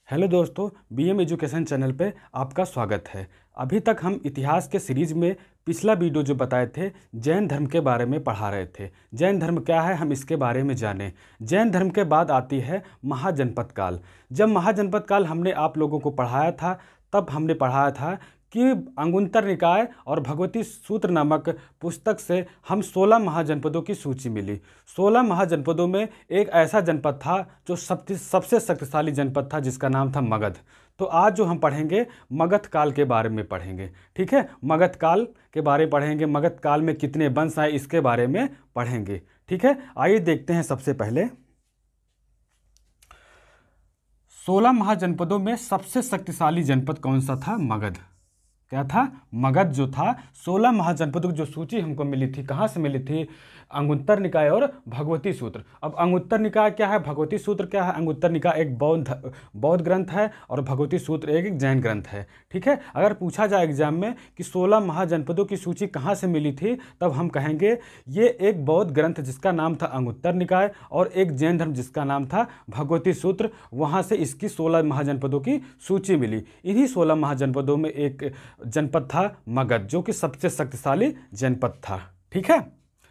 Hello दोस्तों, BM education channel पे आपका स्वागत है। अभी तक हम इतिहास के सीरीज में पिछला वीडियो जो बताए थे जैन धर्म के बारे में पढ़ा रहे थे। जैन धर्म क्या है हम इसके बारे में जानें। जैन धर्म के बाद आती है महाजनपद काल। जब महाजनपद काल हमने आप लोगों को पढ़ाया था तब हमने पढ़ाया था कि अंगुत्तर निकाय और भगवती सूत्र नामक पुस्तक से हम 16 महाजनपदों की सूची मिली। 16 महाजनपदों में एक ऐसा जनपद था जो सबसे शक्तिशाली जनपद था, जिसका नाम था मगध। तो आज जो हम पढ़ेंगे मगध काल के बारे में पढ़ेंगे। ठीक है, मगध काल के बारे में पढ़ेंगे। मगध काल में कितने वंश आए इसके बारे में पढ़ेंगे। ठीक है, आइए देखते हैं। सबसे पहले 16 महाजनपदों में सबसे शक्तिशाली जनपद कौन सा था? मगध। क्या था? मगध जो था। 16 महाजनपदों की जो सूची हमको मिली थी, कहाँ से मिली थी? अंगुत्तर निकाय और भगवती सूत्र। अब अंगुत्तर निकाय क्या है, भगवती सूत्र क्या है? अंगुत्तर निकाय एक बौद्ध ग्रंथ है और भगवती सूत्र एक जैन ग्रंथ है। ठीक है, अगर पूछा जाए एग्जाम में कि 16 महाजनपदों की सूची कहाँ से मिली थी, तब हम कहेंगे ये एक बौद्ध ग्रंथ जिसका नाम था अंगुत्तर निकाय और एक जैन धर्म जिसका नाम था भगवती सूत्र, वहाँ से इसकी 16 महाजनपदों की सूची मिली। इन्हीं 16 महाजनपदों में एक जनपद था मगध, जो कि सबसे शक्तिशाली जनपद था। ठीक है,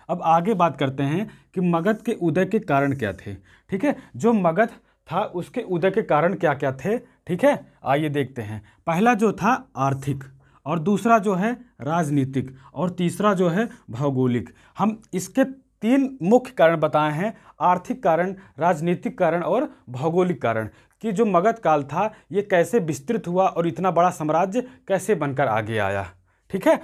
अब आगे बात करते हैं कि मगध के उदय के कारण क्या थे। ठीक है, जो मगध था उसके उदय के कारण क्या क्या थे। ठीक है, आइए देखते हैं। पहला जो था आर्थिक, और दूसरा जो है राजनीतिक, और तीसरा जो है भौगोलिक। हम इसके 3 मुख्य कारण बताए हैं: आर्थिक कारण, राजनीतिक कारण और भौगोलिक कारण, कि जो मगध काल था ये कैसे विस्तृत हुआ और इतना बड़ा साम्राज्य कैसे बनकर आगे आया। ठीक है,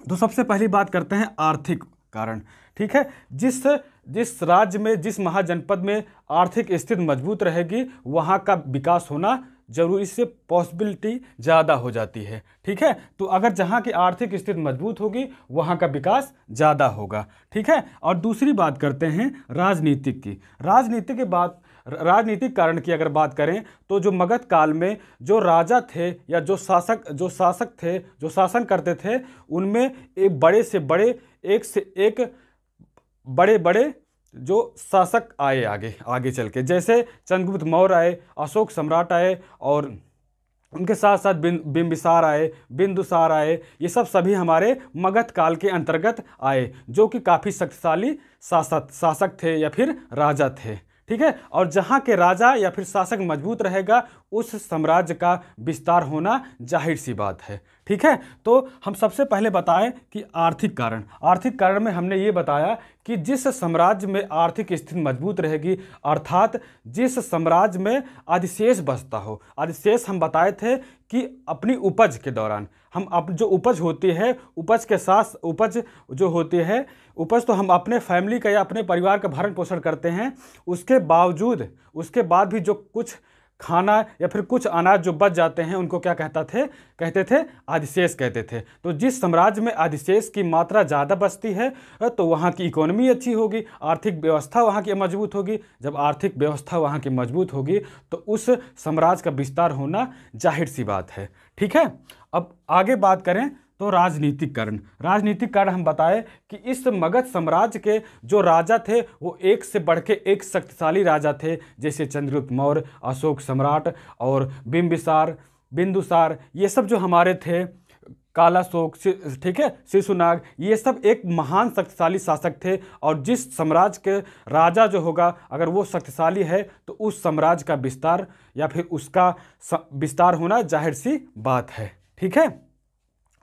तो सबसे पहली बात करते हैं आर्थिक कारण। ठीक है, जिस राज्य में, जिस महाजनपद में आर्थिक स्थिति मजबूत रहेगी वहाँ का विकास होना जरूरी से पॉसिबिलिटी ज़्यादा हो जाती है। ठीक है, तो अगर जहाँ की आर्थिक स्थिति मजबूत होगी वहाँ का विकास ज़्यादा होगा। ठीक है, और दूसरी बात करते हैं राजनीतिक की। राजनीतिक कारण की अगर बात करें तो जो मगध काल में जो राजा थे या जो शासक थे, जो शासन करते थे, उनमें एक बड़े से एक बड़े बड़े जो शासक आए आगे चल के, जैसे चंद्रगुप्त मौर्य आए, अशोक सम्राट आए, और उनके साथ साथ बिंबिसार आए, बिंदुसार आए। ये सभी हमारे मगध काल के अंतर्गत आए, जो कि काफ़ी शक्तिशाली शासक थे या फिर राजा थे। ठीक है, और जहाँ के राजा या फिर शासक मजबूत रहेगा उस साम्राज्य का विस्तार होना जाहिर सी बात है। ठीक है, तो हम सबसे पहले बताएं कि आर्थिक कारण में हमने ये बताया कि जिस साम्राज्य में आर्थिक स्थिति मजबूत रहेगी, अर्थात जिस साम्राज्य में अधिशेष बचता हो। अधिशेष हम बताए थे कि अपनी उपज के दौरान हम जो उपज होती है, उपज के साथ उपज जो होती है, उपज तो हम अपने फैमिली का या अपने परिवार का भरण पोषण करते हैं, उसके बाद भी जो कुछ खाना या फिर कुछ अनाज जो बच जाते हैं उनको क्या कहते थे अधिशेष कहते थे। तो जिस साम्राज्य में अधिशेष की मात्रा ज़्यादा बचती है तो वहाँ की इकोनॉमी अच्छी होगी, आर्थिक व्यवस्था वहाँ की मजबूत होगी। जब आर्थिक व्यवस्था वहाँ की मजबूत होगी तो उस साम्राज्य का विस्तार होना जाहिर सी बात है। ठीक है, अब आगे बात करें तो राजनीतिक कारण हम बताए कि इस मगध साम्राज्य के जो राजा थे वो एक से बढ़ के एक शक्तिशाली राजा थे, जैसे चंद्रगुप्त मौर्य, अशोक सम्राट और बिंदुसार। ये सब जो हमारे थे, कालाशोक, ठीक है, शिशुनाग, ये सब एक महान शक्तिशाली शासक थे। और जिस साम्राज्य के राजा जो होगा अगर वो शक्तिशाली है तो उस साम्राज्य का विस्तार या फिर उसका विस्तार होना जाहिर सी बात है। ठीक है,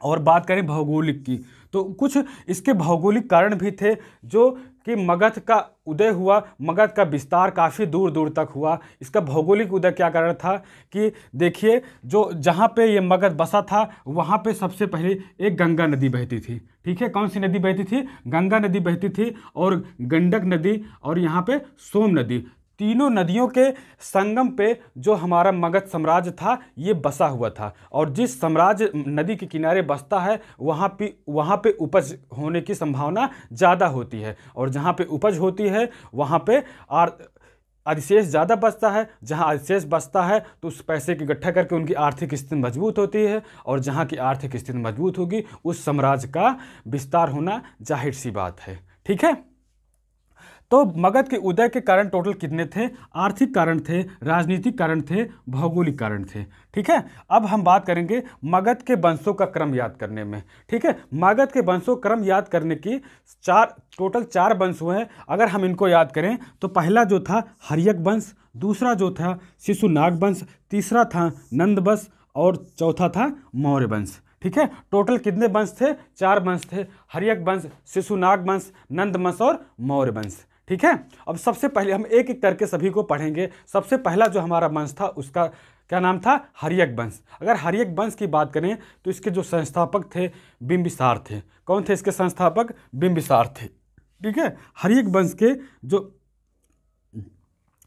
और बात करें भौगोलिक की तो कुछ इसके भौगोलिक कारण भी थे, जो कि मगध का उदय हुआ, मगध का विस्तार काफ़ी दूर दूर तक हुआ। इसका भौगोलिक उदय क्या कारण था कि देखिए, जो जहाँ पे ये मगध बसा था वहाँ पे सबसे पहले एक गंगा नदी बहती थी। ठीक है, कौन सी नदी बहती थी? गंगा नदी बहती थी, और गंडक नदी और यहाँ पे सोम नदी, तीनों नदियों के संगम पे जो हमारा मगध साम्राज्य था ये बसा हुआ था। और जिस साम्राज्य नदी के किनारे बसता है वहाँ पे उपज होने की संभावना ज़्यादा होती है, और जहाँ पे उपज होती है वहाँ पे अधिशेष ज़्यादा बचता है। जहाँ अधिशेष बचता है तो उस पैसे की इकट्ठा करके उनकी आर्थिक स्थिति मजबूत होती है, और जहाँ की आर्थिक स्थिति मजबूत होगी उस साम्राज्य का विस्तार होना जाहिर सी बात है। ठीक है, तो मगध के उदय के कारण टोटल कितने थे? आर्थिक कारण थे, राजनीतिक कारण थे, भौगोलिक कारण थे। ठीक है, अब हम बात करेंगे मगध के वंशों का क्रम याद करने में। ठीक है, मगध के वंशों का क्रम याद करने की टोटल चार वंश हुए हैं। अगर हम इनको याद करें तो पहला जो था हर्यक वंश, दूसरा जो था शिशुनाग वंश, तीसरा था नंद वंश और चौथा था मौर्य वंश। ठीक है, टोटल कितने वंश थे? चार वंश थे, हर्यक वंश, शिशुनाग वंश, नंद वंश और मौर्य वंश। ठीक है, अब सबसे पहले हम एक एक करके सभी को पढ़ेंगे। सबसे पहला जो हमारा वंश था उसका क्या नाम था? हर्यक वंश। अगर हर्यक वंश की बात करें तो इसके जो संस्थापक थे बिंबिसार थे। कौन थे इसके संस्थापक? बिंबिसार थे। ठीक है, हर्यक वंश के जो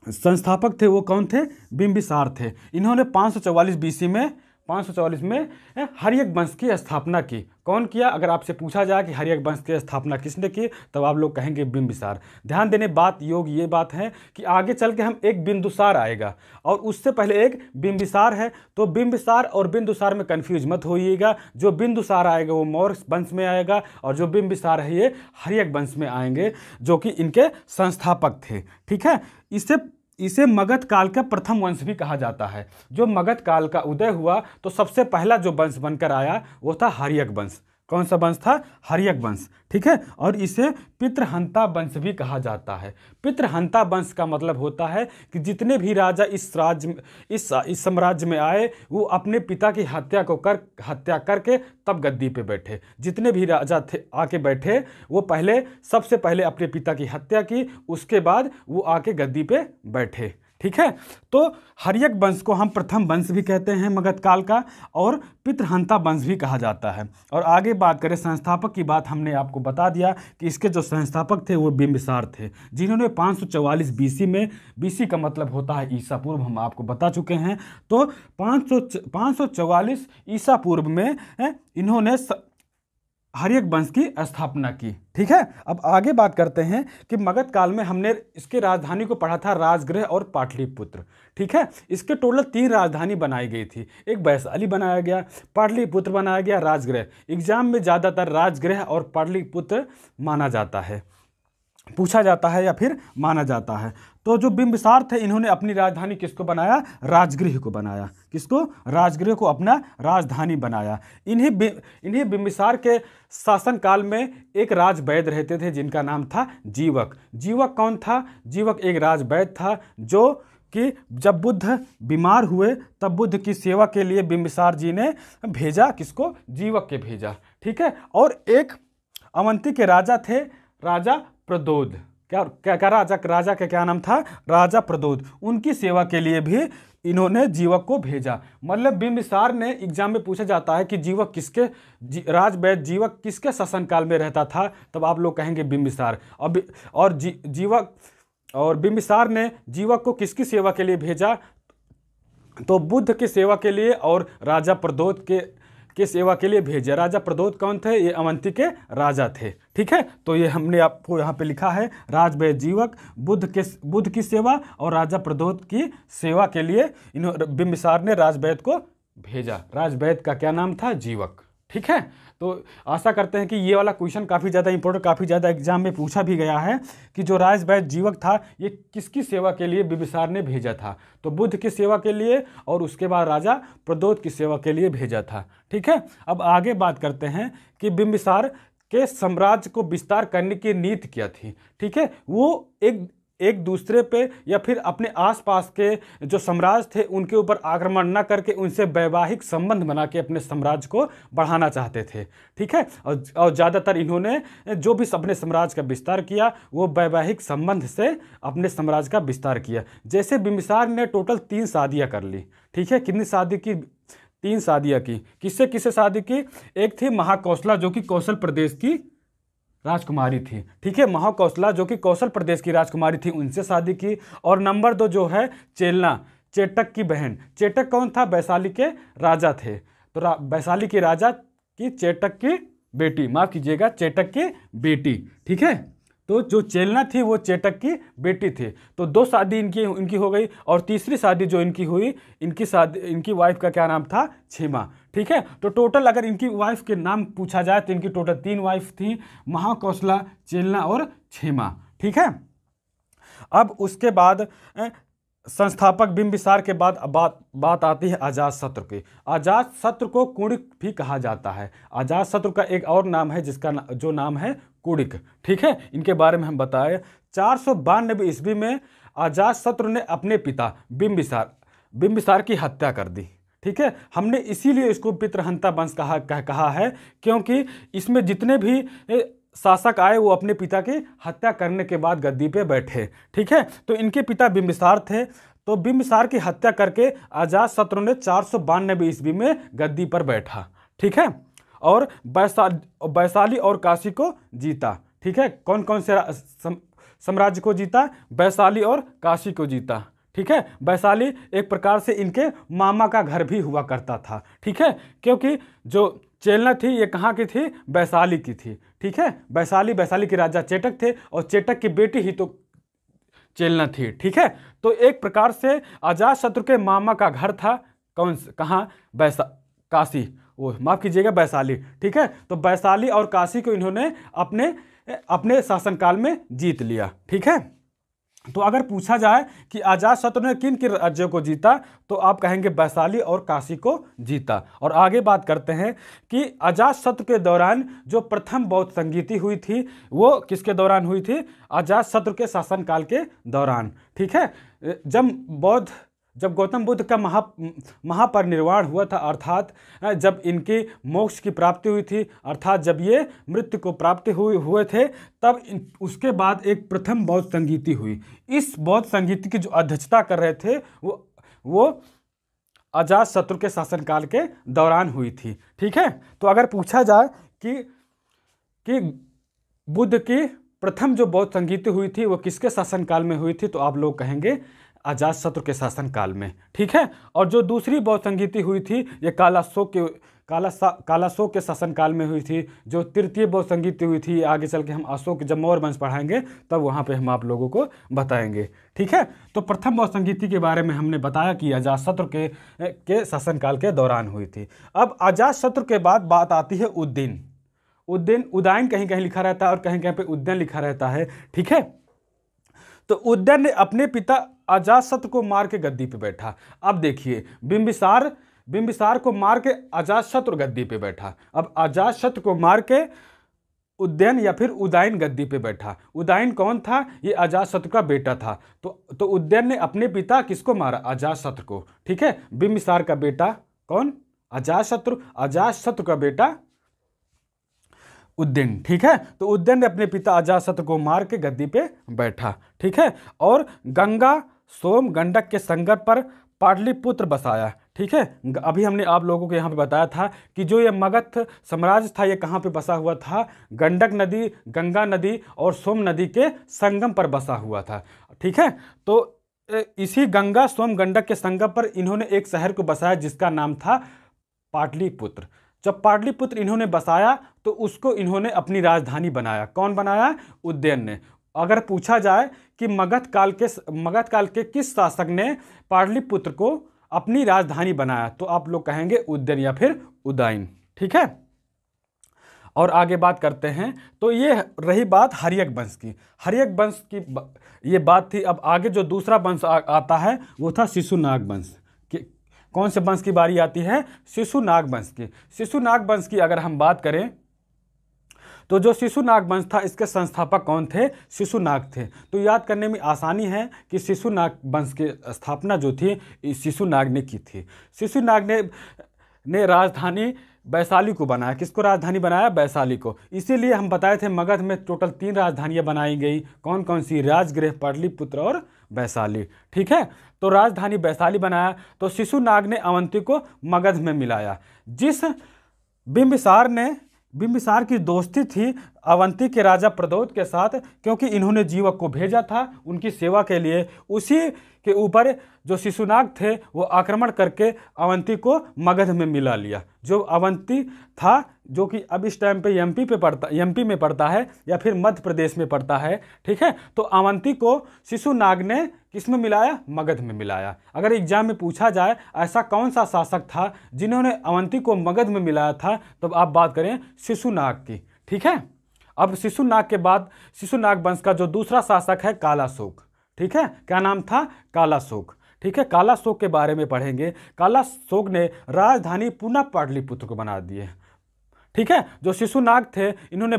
संस्थापक थे वो कौन थे? बिंबिसार थे। इन्होंने 544 बीसी में हर्यक वंश की स्थापना की। कौन किया? अगर आपसे पूछा जाए कि हर्यक वंश की स्थापना किसने की, तब आप लोग कहेंगे बिंबिसार। ध्यान देने बात ये बात है कि आगे चल के हम एक बिंदुसार आएगा और उससे पहले एक बिंबिसार है, तो बिंबिसार और बिंदुसार में कंफ्यूज मत होइएगा। जो बिंदुसार आएगा वो मौर्य वंश में आएगा और जो बिंबिसार है ये हर्यक वंश में आएंगे, जो कि इनके संस्थापक थे। ठीक है, इसे मगध काल का प्रथम वंश भी कहा जाता है। जो मगध काल का उदय हुआ तो सबसे पहला जो वंश बनकर आया वो था हर्यक वंश। कौन सा वंश था? हर्यक वंश। ठीक है, और इसे पितृहंता वंश भी कहा जाता है। पितृहंता वंश का मतलब होता है कि जितने भी राजा इस साम्राज्य में आए वो अपने पिता की हत्या करके तब गद्दी पे बैठे। जितने भी राजा थे आके बैठे वो सबसे पहले अपने पिता की हत्या की, उसके बाद वो आके गद्दी पे बैठे। ठीक है, तो हर्यक वंश को हम प्रथम वंश भी कहते हैं मगध काल का, और पितृहंता वंश भी कहा जाता है। और आगे बात करें संस्थापक की, बात हमने आपको बता दिया कि इसके जो संस्थापक थे वो बिंबिसार थे, जिन्होंने 544 बीसी में, बीसी का मतलब होता है ईसा पूर्व, हम आपको बता चुके हैं। तो 544 ईसा पूर्व में इन्होंने हर्यक वंश की स्थापना की। ठीक है, अब आगे बात करते हैं कि मगध काल में हमने इसके राजधानी को पढ़ा था राजगृह और पाटलिपुत्र। ठीक है, इसके टोटल 3 राजधानी बनाई गई थी। एक वैशाली बनाया गया, पाटलिपुत्र बनाया गया, राजगृह। एग्जाम में ज़्यादातर राजगृह और पाटलिपुत्र माना जाता है, पूछा जाता है या फिर माना जाता है। तो जो बिंबिसार थे इन्होंने अपनी राजधानी किसको बनाया? राजगृह को बनाया। किसको? राजगृह को अपना राजधानी बनाया। इन्हीं बिंबिसार के शासनकाल में एक राजवैद्य रहते थे जिनका नाम था जीवक। जीवक कौन था? जीवक एक राजवैद्य था जो कि जब बुद्ध बीमार हुए तब बुद्ध की सेवा के लिए बिंबिसार जी ने भेजा। किसको? जीवक के भेजा। ठीक है, और एक अवंती के राजा थे, राजा प्रदोद। क्या राजा का क्या नाम था? राजा प्रदोद। उनकी सेवा के लिए भी इन्होंने जीवक को भेजा। मतलब बिंबिसार ने, एग्जाम में पूछा जाता है कि जीवक राजवैद्य जीवक किसके शासनकाल में रहता था, तब आप लोग कहेंगे बिंबिसार। और बिंबिसार ने जीवक को किसकी सेवा के लिए भेजा? तो बुद्ध की सेवा के लिए और राजा प्रदोद के सेवा के लिए भेजा। राजा प्रदोद कौन थे? ये अवंती के राजा थे। ठीक है, तो ये हमने आपको यहाँ पे लिखा है, राजवैद्य जीवक बुद्ध की सेवा और राजा प्रदोद की सेवा के लिए बिंबिसार ने राजवैद्य को भेजा। राजवैद्य का क्या नाम था? जीवक। ठीक है, तो आशा करते हैं कि ये वाला क्वेश्चन काफ़ी ज़्यादा इंपॉर्टेंट, काफ़ी ज़्यादा एग्जाम में पूछा भी गया है कि जो राजवैद्य जीवक था ये किसकी सेवा के लिए बिंबिसार ने भेजा था? तो बुद्ध की सेवा के लिए और उसके बाद राजा प्रदोद की सेवा के लिए भेजा था। ठीक है, अब आगे बात करते हैं कि बिंबिसार के साम्राज्य को विस्तार करने की नीति क्या थी। ठीक है, वो एक दूसरे पे या फिर अपने आसपास के जो साम्राज्य थे उनके ऊपर आक्रमण न करके उनसे वैवाहिक संबंध बना के अपने साम्राज्य को बढ़ाना चाहते थे। ठीक है, और ज़्यादातर इन्होंने जो भी अपने साम्राज्य का विस्तार किया वो वैवाहिक संबंध से अपने साम्राज्य का विस्तार किया। जैसे बिंबिसार ने टोटल 3 शादियाँ कर ली। ठीक है, कितनी शादी की? 3 शादियाँ की। किससे किससे शादी की? एक थी महाकौशला जो कि कौशल प्रदेश की राजकुमारी थी। ठीक है, महाकौशला जो कि कौशल प्रदेश की राजकुमारी थी, उनसे शादी की। और नंबर 2 जो है चेलना, चेटक की बहन। चेटक कौन था? वैशाली के राजा थे। तो वैशाली के राजा की चेटक की बेटी, माफ कीजिएगा, चेटक की बेटी। ठीक है, तो जो चेलना थी वो चेटक की बेटी थी। तो 2 शादी इनकी हो गई। और तीसरी शादी जो इनकी हुई, इनकी वाइफ का क्या नाम था? क्षेमा। ठीक है, तो टोटल अगर इनकी वाइफ के नाम पूछा जाए तो इनकी टोटल 3 वाइफ थी, महाकौशला, चेलना और क्षेमा। ठीक है, अब उसके बाद संस्थापक बिंबिसार के बाद बात आती है अजातशत्रु की। अजातशत्रु को कुणिक भी कहा जाता है। अजातशत्रु का एक और नाम है जिसका जो नाम है कुणिक। ठीक है, इनके बारे में हम बताए। 492 ईस्वी में अजातशत्रु ने अपने पिता बिंबिसार की हत्या कर दी। ठीक है, हमने इसीलिए इसको पितृहंता वंश कहा है, क्योंकि इसमें जितने भी शासक आए वो अपने पिता की हत्या करने के बाद गद्दी पे बैठे। ठीक है, तो इनके पिता बिंबिसार थे, तो बिंबिसार की हत्या करके अजातशत्रु ने 492 ईस्वी में गद्दी पर बैठा। ठीक है, और वैशाली और काशी को जीता। ठीक है, कौन कौन से साम्राज्य को जीता? वैशाली और काशी को जीता। ठीक है, वैशाली एक प्रकार से इनके मामा का घर भी हुआ करता था। ठीक है, क्योंकि जो चेलना थी ये कहाँ की थी? वैशाली की थी। ठीक है, वैशाली के राजा चेटक थे और चेटक की बेटी ही तो चेलना थी। ठीक है, तो एक प्रकार से अजातशत्रु के मामा का घर था। कहाँ? काशी, वो माफ कीजिएगा, वैशाली। ठीक है, तो वैशाली और काशी को इन्होंने अपने शासनकाल में जीत लिया। ठीक है, तो अगर पूछा जाए कि अजातशत्रु ने किन किन राज्यों को जीता, तो आप कहेंगे वैशाली और काशी को जीता। और आगे बात करते हैं कि अजातशत्रु के दौरान जो प्रथम बौद्ध संगीति हुई थी वो किसके दौरान हुई थी? अजातशत्रु के शासनकाल के दौरान। ठीक है, जब गौतम बुद्ध का महापरिनिर्वाण हुआ था, अर्थात जब इनकी मोक्ष की प्राप्ति हुई थी, अर्थात जब ये मृत्यु को प्राप्ति हुए थे, तब उसके बाद एक प्रथम बौद्ध संगीति हुई। इस बौद्ध संगीति की जो अध्यक्षता कर रहे थे वो अजातशत्रु के शासनकाल के दौरान हुई थी। ठीक है, तो अगर पूछा जाए कि बुद्ध की प्रथम जो बौद्ध संगीति हुई थी वो किसके शासनकाल में हुई थी, तो आप लोग कहेंगे अजातशत्रु के शासनकाल में। ठीक है, और जो दूसरी बौद्ध संगीति हुई थी ये कालाशोक के शासनकाल में हुई थी। जो तृतीय बौद्ध संगीति हुई थी आगे चल के हम अशोक जब मौर्य वंश पढ़ाएंगे तब वहाँ पे हम आप लोगों को बताएंगे। ठीक है, तो प्रथम बौद्ध संगीति के बारे में हमने बताया कि अजातशत्रु के शासनकाल के दौरान हुई थी। अब अजातशत्रु के बाद बात आती है उदयन कहीं कहीं लिखा रहता है और कहीं कहीं पे उदयन लिखा रहता है। ठीक है, तो उदयन ने अपने पिता अजातशत्रु को मार के गद्दी पे बैठा। अब देखिए, बिंबिसार को मार के अजातशत्रु गद्दी पे बैठा। अब अजातशत्रु को मार के उदयन या फिर उदयन गद्दी पे बैठा। उदयन कौन था? ये अजातशत्रु का बेटा था। तो उदयन ने अपने पिता किसको मारा? अजातशत्रु को। ठीक है, बिंबिसार का बेटा कौन? अजातशत्रु का बेटा उदयन। ठीक है, तो उदयन ने अपने पिता अजातशत्रु को मार के गद्दी पे बैठा। ठीक है, और गंगा सोम गंडक के संगम पर पाटलिपुत्र बसाया। ठीक है, अभी हमने आप लोगों को यहाँ पे बताया था कि जो ये मगध साम्राज्य था ये कहाँ पे बसा हुआ था? गंडक नदी, गंगा नदी और सोम नदी के संगम पर बसा हुआ था। ठीक है, तो इसी गंगा सोम गंडक के संगम पर इन्होंने एक शहर को बसाया जिसका नाम था पाटलिपुत्र। जब पाटलिपुत्र इन्होंने बसाया तो उसको इन्होंने अपनी राजधानी बनाया। कौन बनाया? उदयन ने। अगर पूछा जाए कि मगध काल के किस शासक ने पाटलिपुत्र को अपनी राजधानी बनाया, तो आप लोग कहेंगे उदयन या फिर उदयन। ठीक है, और आगे बात करते हैं। तो ये रही बात हर्यक वंश की। हर्यक वंश की ये बात थी। अब आगे जो दूसरा वंश आता है वो था शिशुनाग वंश। कौन से वंश की बारी आती है? शिशुनाग वंश की। शिशुनाग वंश की अगर हम बात करें तो जो शिशुनाग वंश था इसके संस्थापक कौन थे? शिशुनाग थे। तो याद करने में आसानी है कि शिशुनाग वंश की स्थापना जो थी शिशुनाग ने की थी। शिशुनाग ने राजधानी वैशाली को बनाया। किसको राजधानी बनाया? वैशाली को। इसीलिए हम बताए थे मगध में टोटल 3 राजधानियां बनाई गई। कौन कौन सी? राजगृह, पाटलिपुत्र और वैशाली। ठीक है, तो राजधानी वैशाली बनाया। तो शिशुनाग ने अवंती को मगध में मिलाया। जिस बिंबिसार की दोस्ती थी अवंती के राजा प्रद्योत के साथ, क्योंकि इन्होंने जीवक को भेजा था उनकी सेवा के लिए। उसी के ऊपर जो शिशुनाग थे वो आक्रमण करके अवंती को मगध में मिला लिया। जो अवंती था, जो कि अब इस टाइम पे एमपी में पड़ता है या फिर मध्य प्रदेश में पड़ता है। ठीक है, तो अवंती को शिशुनाग ने किस में मिलाया? मगध में मिलाया। अगर एग्जाम में पूछा जाए ऐसा कौन सा शासक था जिन्होंने अवंती को मगध में मिलाया था, तो आप बात करें शिशुनाग की। ठीक है, अब शिशुनाग के बाद शिशुनाग वंश का जो दूसरा शासक है कालाशोक। ठीक है, क्या नाम था? कालाशोक। ठीक है, कालाशोक के बारे में पढ़ेंगे। कालाशोक ने राजधानी पुनः पाटलिपुत्र को बना दिए। ठीक है, जो शिशुनाग थे इन्होंने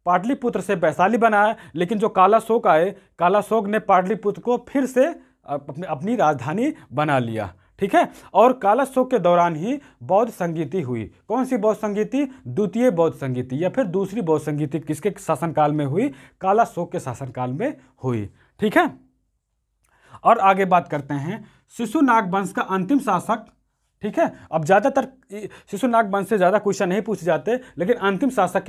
पाटलिपुत्र से वैशाली बनाया, लेकिन जो कालाशोक आए, कालाशोक ने पाटलिपुत्र को फिर से अपनी राजधानी बना लिया। ठीक है, और कालाशोक के दौरान ही बौद्ध संगीति हुई। कौन सी बौद्ध संगीति? द्वितीय बौद्ध संगीति या फिर दूसरी बौद्ध संगीति किसके शासनकाल में हुई? कालाशोक के शासनकाल में हुई। ठीक है, और आगे बात करते हैं शिशुनाग वंश का अंतिम शासक। ठीक है, अब ज़्यादातर शिशुनाग वंश से ज़्यादा क्वेश्चन नहीं पूछे जाते, लेकिन अंतिम शासक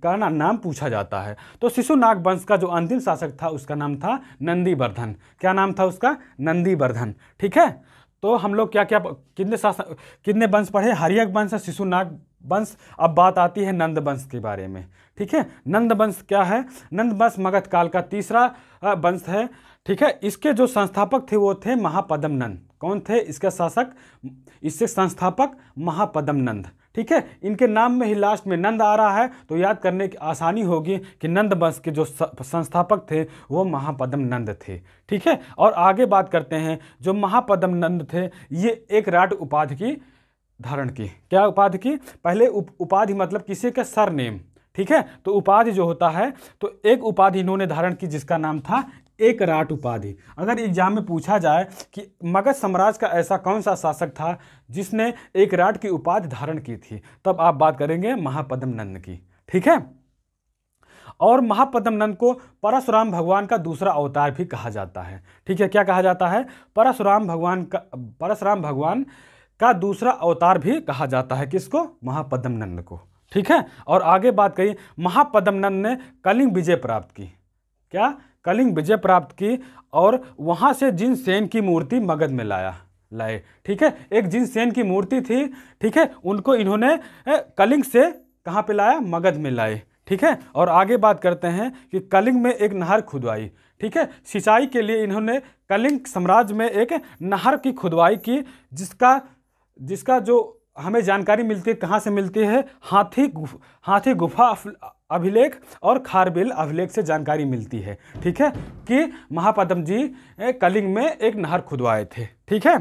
का नाम पूछा जाता है। तो शिशुनाग वंश का जो अंतिम शासक था उसका नाम था नंदीवर्धन। क्या नाम था उसका? नंदीवर्धन। ठीक है, तो हम लोग क्या क्या कितने वंश पढ़े? हर्यक वंश और शिशुनाग वंश। अब बात आती है नंद वंश के बारे में। ठीक है, नंद वंश क्या है? नंद वंश मगध काल का तीसरा वंश है। ठीक है, इसके जो संस्थापक थे वो थे महापद्म नंद। कौन थे इसके शासक? इससे संस्थापक महापद्म नंद। ठीक है, इनके नाम में ही लास्ट में नंद आ रहा है, तो याद करने की आसानी होगी कि नंद वंश के जो संस्थापक थे वो महापद्म नंद थे। ठीक है, और आगे बात करते हैं, जो महापद्म नंद थे ये एक राट उपाधि की धारण की। क्या उपाधि की? पहले उपाधि मतलब किसी का सरनेम। ठीक है, तो उपाधि जो होता है, तो एक उपाधि इन्होंने धारण की जिसका नाम था एक राट उपाधि। अगर एग्जाम में पूछा जाए कि मगध साम्राज्य का ऐसा कौन सा शासक था जिसने एक राट की उपाधि धारण की थी, तब आप बात करेंगे महापद्म नंद की। ठीक है, और महापद्म नंद को परशुराम भगवान का दूसरा अवतार भी कहा जाता है। ठीक है, क्या कहा जाता है? परशुराम भगवान का दूसरा अवतार भी कहा जाता है। किसको? महापद्म नंद को। ठीक है, और आगे बात करिए, महापद्म नंद ने कलिंग विजय प्राप्त की। क्या? कलिंग विजय प्राप्त की, और वहां से जिनसेन की मूर्ति मगध में लाए। ठीक है, एक जिनसेन की मूर्ति थी। ठीक है, उनको इन्होंने कलिंग से कहां पे लाया? मगध में लाए। ठीक है, और आगे बात करते हैं कि कलिंग में एक नहर खुदवाई। ठीक है, सिंचाई के लिए इन्होंने कलिंग साम्राज्य में एक नहर की खुदवाई की, जिसका जो हमें जानकारी मिलती है, कहाँ से मिलती है? हाथी गुफा अभिलेख और खारबिल अभिलेख से जानकारी मिलती है। ठीक है, कि महापद्म जी कलिंग में एक नहर खुदवाए थे। ठीक है,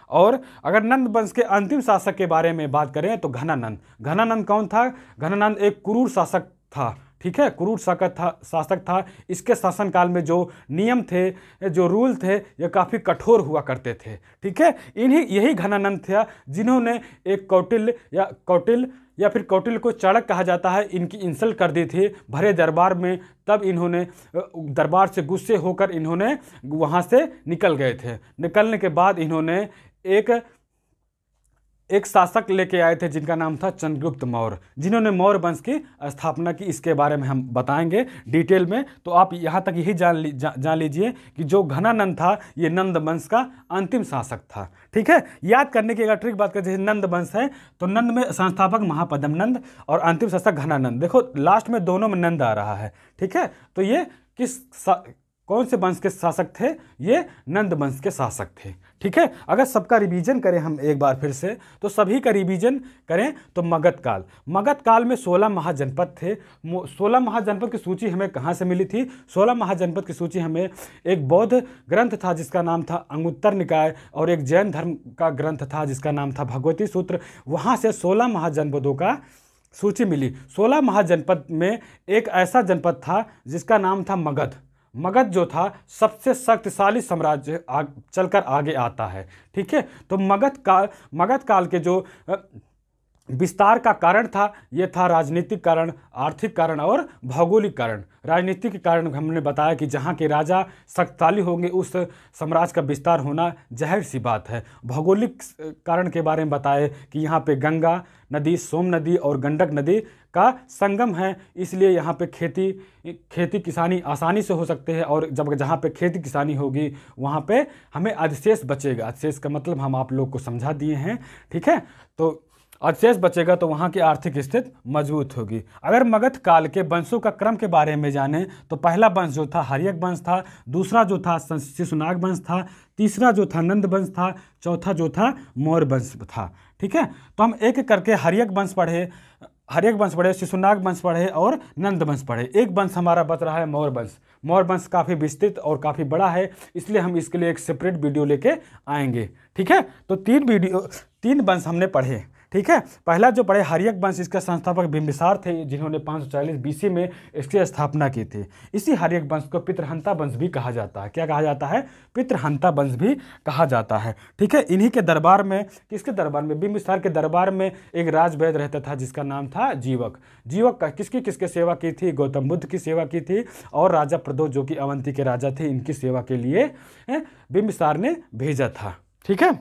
और अगर नंद वंश के अंतिम शासक के बारे में बात करें तो घनानंद। घनानंद कौन था? घनानंद एक क्रूर शासक था। ठीक है, क्रूर शासक था। इसके शासनकाल में जो नियम थे, जो रूल थे, ये काफ़ी कठोर हुआ करते थे। ठीक है, यही घनानंद था जिन्होंने एक कौटिल्य या फिर कौटिल्य को चाणक्य कहा जाता है, इनकी इंसल्ट कर दी थी भरे दरबार में। तब इन्होंने दरबार से गुस्से होकर इन्होंने वहाँ से निकल गए थे। निकलने के बाद इन्होंने एक शासक लेके आए थे जिनका नाम था चंद्रगुप्त मौर्य, जिन्होंने मौर्य वंश की स्थापना की। इसके बारे में हम बताएंगे डिटेल में। तो आप यहाँ तक यही जान लीजिए कि जो घनानंद था ये नंद वंश का अंतिम शासक था। ठीक है, याद करने की अगर ट्रिक बात करें, जैसे नंद वंश है तो नंद में संस्थापक महापद्म नंद और अंतिम शासक घनानंद। देखो लास्ट में दोनों में नंद आ रहा है। ठीक है, तो ये कौन से वंश के शासक थे? ये नंद वंश के शासक थे। ठीक है, अगर सबका रिवीजन करें हम एक बार फिर से, तो सभी का रिवीजन करें तो मगध काल में 16 महाजनपद थे। 16 महाजनपद की सूची हमें कहाँ से मिली थी? 16 महाजनपद की सूची हमें एक बौद्ध ग्रंथ था जिसका नाम था अंगुत्तर निकाय, और एक जैन धर्म का ग्रंथ था जिसका नाम था भगवती सूत्र। वहाँ से 16 महाजनपदों का सूची मिली। 16 महाजनपद में एक ऐसा जनपद था जिसका नाम था मगध। मगध जो था सबसे शक्तिशाली साम्राज्य चलकर आगे आता है। ठीक है, तो मगध काल के जो विस्तार का कारण था, ये था राजनीतिक कारण, आर्थिक कारण और भौगोलिक कारण। राजनीतिक कारण हमने बताया कि जहाँ के राजा शक्तिशाली होंगे उस साम्राज्य का विस्तार होना जाहिर सी बात है। भौगोलिक कारण के बारे में बताए कि यहाँ पे गंगा नदी, सोम नदी और गंडक नदी का संगम है, इसलिए यहाँ पे खेती किसानी आसानी से हो सकते हैं। और जब जहाँ पे खेती किसानी होगी वहाँ पे हमें अधिशेष बचेगा। अधिशेष का मतलब हम आप लोग को समझा दिए हैं। ठीक है, तो अधिशेष बचेगा तो वहाँ की आर्थिक स्थिति मजबूत होगी। अगर मगध काल के वंशों का क्रम के बारे में जानें तो पहला वंश जो था हर्यक वंश था, दूसरा जो था शिशुनाग वंश था, तीसरा जो था नंद वंश था, चौथा जो था मौर्य वंश था। ठीक है, तो हम एक एक करके हर्यक वंश पढ़े, शिशुनाग वंश पढ़े और नंद वंश पढ़े। एक वंश हमारा बच रहा है मौर्य वंश। मौर्य वंश काफ़ी विस्तृत और काफ़ी बड़ा है, इसलिए हम इसके लिए एक सेपरेट वीडियो लेके आएंगे। ठीक है, तो 3 वंश हमने पढ़े। ठीक है, पहला जो पढ़े हर्यक वंश, इसके संस्थापक बिंबिसार थे, जिन्होंने 540 BC में इसकी स्थापना की थी। इसी हर्यक वंश को पितृहंता वंश भी कहा जाता है। क्या कहा जाता है? पितृहंता वंश भी कहा जाता है। ठीक है, इन्हीं के दरबार में, किसके दरबार में? बिंबिसार के दरबार में एक राजवैद्य रहता था जिसका नाम था जीवक। जीवक का किसकी सेवा की थी? गौतम बुद्ध की सेवा की थी, और राजा प्रदोष जो कि अवंती के राजा थे, इनकी सेवा के लिए बिंबिसार ने भेजा था। ठीक है,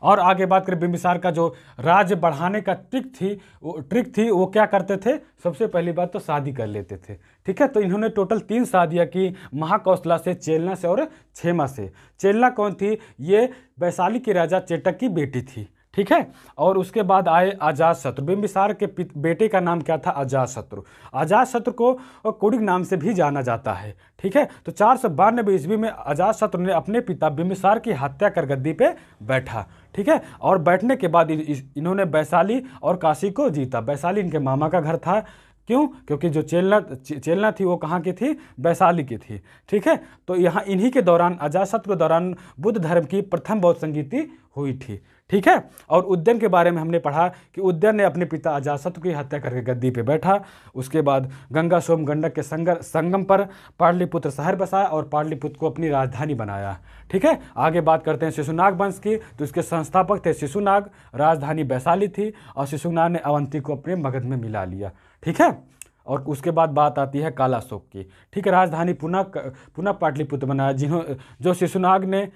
और आगे बात करें, बिंबिसार का जो राज्य बढ़ाने का ट्रिक थी वो क्या करते थे? सबसे पहली बात तो शादी कर लेते थे। ठीक है, तो इन्होंने टोटल 3 शादियाँ की, महाकौशला से, चेलना से और क्षेमा से। चेलना कौन थी? ये वैशाली के राजा चेटक की बेटी थी। ठीक है, और उसके बाद आए अजातशत्रु। बिंबिसार के बेटे का नाम क्या था? अजातशत्रु। अजातशत्रु को कुडिक नाम से भी जाना जाता है। ठीक है, तो 492 ईस्वी में अजातशत्रु ने अपने पिता बिंबिसार की हत्या कर गद्दी पे बैठा। ठीक है, और बैठने के बाद इन्होंने वैशाली और काशी को जीता। वैशाली इनके मामा का घर था। क्यों? क्योंकि जो चेलना थी वो कहाँ की थी? वैशाली की थी। ठीक है, तो यहाँ इन्हीं के दौरान, अजातशत्रु के दौरान, बुद्ध धर्म की प्रथम बौद्ध संगीति हुई थी। ठीक है, और उदयन के बारे में हमने पढ़ा कि उदयन ने अपने पिता अजातशत्रु की हत्या करके गद्दी पे बैठा। उसके बाद गंगा सोम गंडक के संगम पर पाटलिपुत्र शहर बसाया और पाटलिपुत्र को अपनी राजधानी बनाया। ठीक है, आगे बात करते हैं शिशुनाग वंश की। तो इसके संस्थापक थे शिशुनाग, राजधानी वैशाली थी, और शिशुनाग ने अवंती को अपने मगध में मिला लिया। ठीक है, और उसके बाद बात आती है कालाशोक की। ठीक है, राजधानी पुनः पाटलिपुत्र बनाया। जो शिशुनाग ने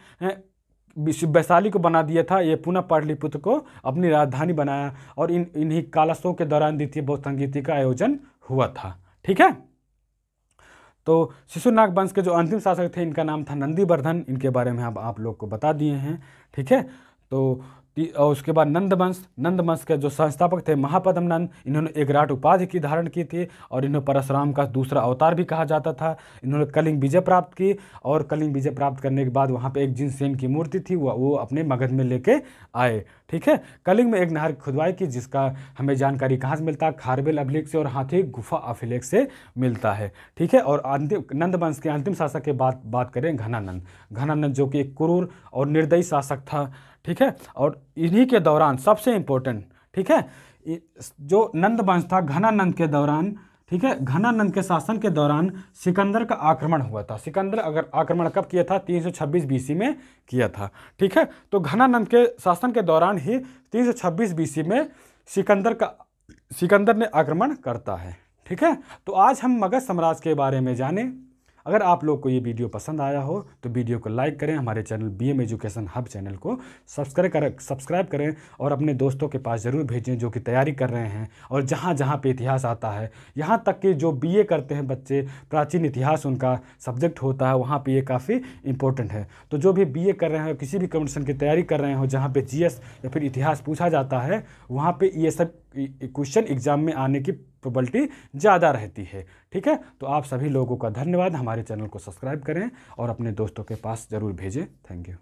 वैशाली को बना दिया था, ये पुनः पाटलिपुत्र को अपनी राजधानी बनाया, और इन्हीं कालाशोक के दौरान द्वितीय बौद्ध संगीति का आयोजन हुआ था। ठीक है, तो शिशुनाग वंश के जो अंतिम शासक थे, इनका नाम था नंदीवर्धन। इनके बारे में आप लोग को बता दिए हैं। ठीक है, तो और उसके बाद नंद वंश के जो संस्थापक थे महापद्म नंद, इन्होंने एक विराट उपाधि की धारण की थी, और इन्हें परशुराम का दूसरा अवतार भी कहा जाता था। इन्होंने कलिंग विजय प्राप्त की, और कलिंग विजय प्राप्त करने के बाद वहाँ पे एक जिनसेन की मूर्ति थी, वो अपने मगध में लेके आए। ठीक है, कलिंग में एक नहर की खुदवाई की, जिसका हमें जानकारी कहाँ से मिलता है? खारबेल अभिलेख से और हाथी गुफा अभिलेख से मिलता है। ठीक है, और नंद वंश के अंतिम शासक की बात करें, घनानंद जो कि एक क्रूर और निर्दयी शासक था। ठीक है, और इन्हीं के दौरान सबसे इंपॉर्टेंट, ठीक है, जो नंद वंश था, घनानंद के दौरान, ठीक है, घनानंद के शासन के दौरान सिकंदर का आक्रमण हुआ था। सिकंदर आक्रमण कब किया था? 326 BC में किया था। ठीक है, तो घनानंद के शासन के दौरान ही 326 BC में सिकंदर ने आक्रमण करता है। ठीक है, तो आज हम मगध साम्राज्य के बारे में जाने। अगर आप लोग को ये वीडियो पसंद आया हो तो वीडियो को लाइक करें, हमारे channel BM education hub channel को सब्सक्राइब करें, और अपने दोस्तों के पास ज़रूर भेजें जो कि तैयारी कर रहे हैं। और जहाँ जहाँ पे इतिहास आता है, यहाँ तक कि जो BA करते हैं बच्चे, प्राचीन इतिहास उनका सब्जेक्ट होता है, वहाँ पर ये काफ़ी इंपॉर्टेंट है। तो जो भी BA कर रहे हैं, किसी भी कॉम्पिटिशन की तैयारी कर रहे हो जहाँ पर GS या फिर इतिहास पूछा जाता है, वहाँ पर ये सब क्वेश्चन एग्जाम में आने की प्रोबेबिलिटी ज़्यादा रहती है। ठीक है, तो आप सभी लोगों का धन्यवाद। हमारे चैनल को सब्सक्राइब करें और अपने दोस्तों के पास ज़रूर भेजें। Thank you.